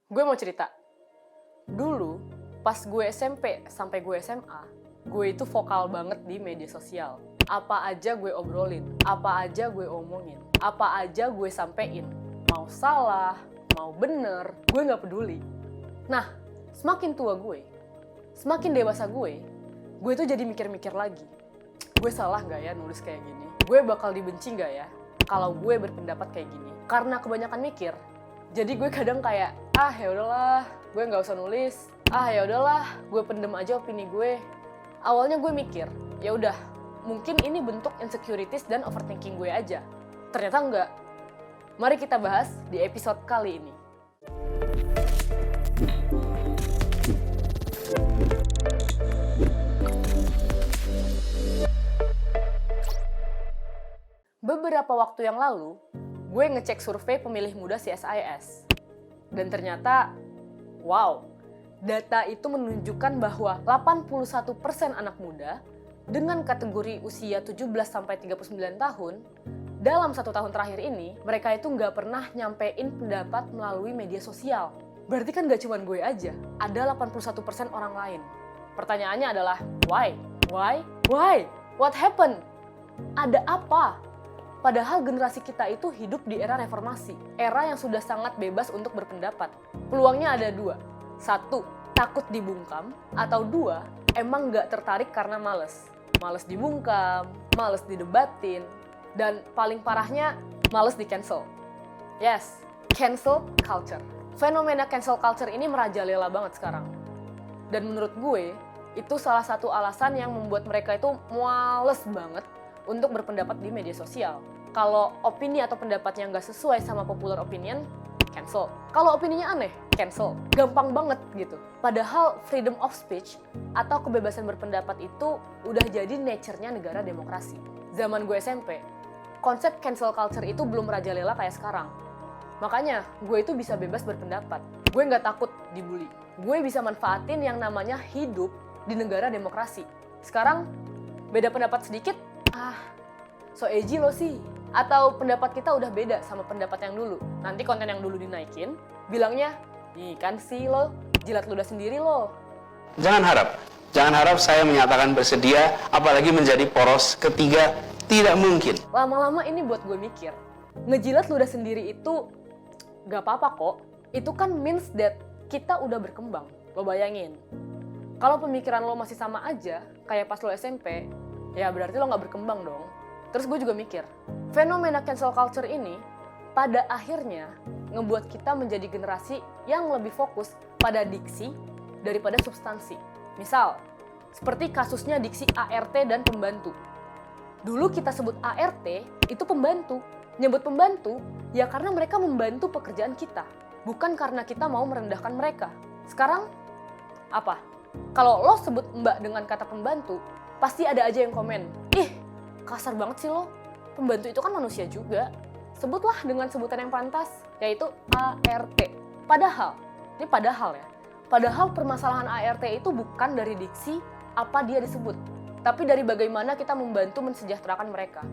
Gue mau cerita. Dulu, pas gue SMP sampai gue SMA, gue itu vokal banget di media sosial. Apa aja gue obrolin, apa aja gue omongin, apa aja gue sampein. Mau salah, mau bener, gue gak peduli. Nah, semakin tua gue, semakin dewasa gue tuh jadi mikir-mikir lagi. Gue salah gak ya nulis kayak gini? Gue bakal dibenci gak ya kalau gue berpendapat kayak gini? Karena kebanyakan mikir, jadi gue kadang kayak, ya udahlah, gue nggak usah nulis. Ya udahlah, gue pendem aja opini gue. Awalnya gue mikir, ya udah, mungkin ini bentuk insecurities dan overthinking gue aja. Ternyata enggak. Mari kita bahas di episode kali ini. Beberapa waktu yang lalu, gue ngecek survei pemilih muda CSIS. Dan ternyata, wow, data itu menunjukkan bahwa 81% anak muda dengan kategori usia 17-39 tahun, dalam 1 tahun terakhir ini, mereka itu nggak pernah nyampein pendapat melalui media sosial. Berarti kan nggak cuma gue aja, ada 81% orang lain. Pertanyaannya adalah, why? Why? Why? What happened? Ada apa? Padahal generasi kita itu hidup di era reformasi, era yang sudah sangat bebas untuk berpendapat. Peluangnya ada 2. 1, takut dibungkam, atau 2, emang nggak tertarik karena males. Males dibungkam, males didebatin, dan paling parahnya, males di-cancel. Yes, cancel culture. Fenomena cancel culture ini merajalela banget sekarang. Dan menurut gue, itu salah satu alasan yang membuat mereka itu males banget untuk berpendapat di media sosial. Kalau opini atau pendapatnya nggak sesuai sama popular opinion, cancel. Kalau opininya aneh, cancel. Gampang banget gitu. Padahal freedom of speech atau kebebasan berpendapat itu udah jadi nature-nya negara demokrasi. Zaman gue SMP, konsep cancel culture itu belum merajalela kayak sekarang. Makanya gue itu bisa bebas berpendapat. Gue nggak takut dibully. Gue bisa manfaatin yang namanya hidup di negara demokrasi. Sekarang, beda pendapat sedikit, so edgy lo sih. Atau pendapat kita udah beda sama pendapat yang dulu. Nanti konten yang dulu dinaikin, bilangnya, nih kan sih lo, jilat ludah sendiri lo. Jangan harap saya menyatakan bersedia, apalagi menjadi poros ketiga, tidak mungkin. Lama-lama ini buat gue mikir, ngejilat ludah sendiri itu gak apa-apa kok. Itu kan means that kita udah berkembang, lo bayangin. Kalau pemikiran lo masih sama aja, kayak pas lo SMP, ya berarti lo gak berkembang dong. Terus gue juga mikir, fenomena cancel culture ini pada akhirnya ngebuat kita menjadi generasi yang lebih fokus pada diksi daripada substansi. Misal, seperti kasusnya diksi ART dan pembantu. Dulu kita sebut ART itu pembantu. Nyebut pembantu ya karena mereka membantu pekerjaan kita, bukan karena kita mau merendahkan mereka. Sekarang, apa? Kalau lo sebut mbak dengan kata pembantu, pasti ada aja yang komen, kasar banget sih lo, pembantu itu kan manusia juga. Sebutlah dengan sebutan yang pantas, yaitu ART. Padahal permasalahan ART itu bukan dari diksi apa dia disebut, tapi dari bagaimana kita membantu mensejahterakan mereka.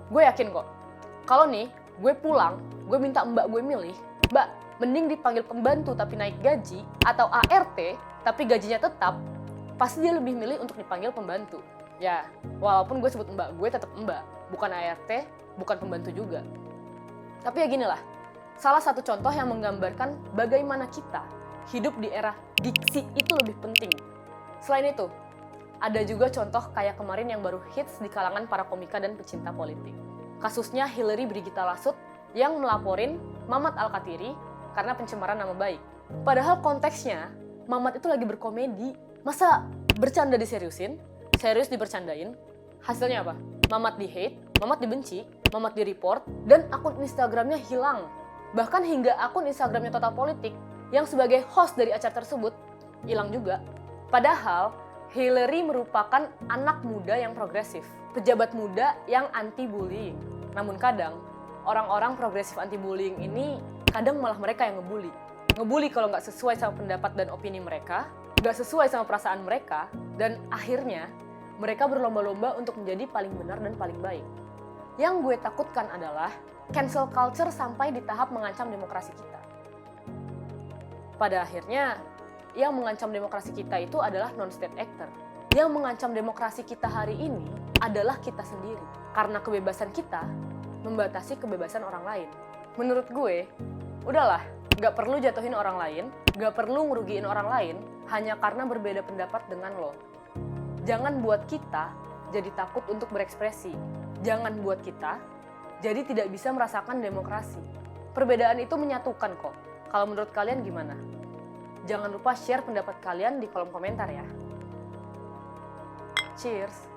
Gue yakin kok, kalau nih gue pulang, gue minta mbak gue milih, mbak mending dipanggil pembantu tapi naik gaji, atau ART tapi gajinya tetap, pasti dia lebih milih untuk dipanggil pembantu. Ya, walaupun gue sebut mbak, gue tetap mbak, bukan ART, bukan pembantu juga. Tapi ya ginilah, salah satu contoh yang menggambarkan bagaimana kita hidup di era diksi itu lebih penting. Selain itu, ada juga contoh kayak kemarin yang baru hits di kalangan para komika dan pecinta politik. Kasusnya Hillary Brigita Lasut yang melaporin Mamat Alkatiri karena pencemaran nama baik. Padahal konteksnya, Mamat itu lagi berkomedi. Masa bercanda diseriusin? Serius dibercandain, hasilnya apa? Mamat di-hate, Mamat dibenci, Mamat di-report, dan akun Instagramnya hilang. Bahkan hingga akun Instagramnya Total Politik yang sebagai host dari acara tersebut hilang juga. Padahal Hillary merupakan anak muda yang progresif, pejabat muda yang anti-bullying. Namun kadang, orang-orang progresif anti-bullying ini kadang malah mereka yang ngebully. Ngebully kalau nggak sesuai sama pendapat dan opini mereka, nggak sesuai sama perasaan mereka, dan akhirnya mereka berlomba-lomba untuk menjadi paling benar dan paling baik. Yang gue takutkan adalah cancel culture sampai di tahap mengancam demokrasi kita. Pada akhirnya, yang mengancam demokrasi kita itu adalah non-state actor. Yang mengancam demokrasi kita hari ini adalah kita sendiri. Karena kebebasan kita membatasi kebebasan orang lain. Menurut gue, udahlah, gak perlu jatuhin orang lain, gak perlu ngerugiin orang lain, hanya karena berbeda pendapat dengan lo. Jangan buat kita jadi takut untuk berekspresi. Jangan buat kita jadi tidak bisa merasakan demokrasi. Perbedaan itu menyatukan kok. Kalau menurut kalian gimana? Jangan lupa share pendapat kalian di kolom komentar ya. Cheers!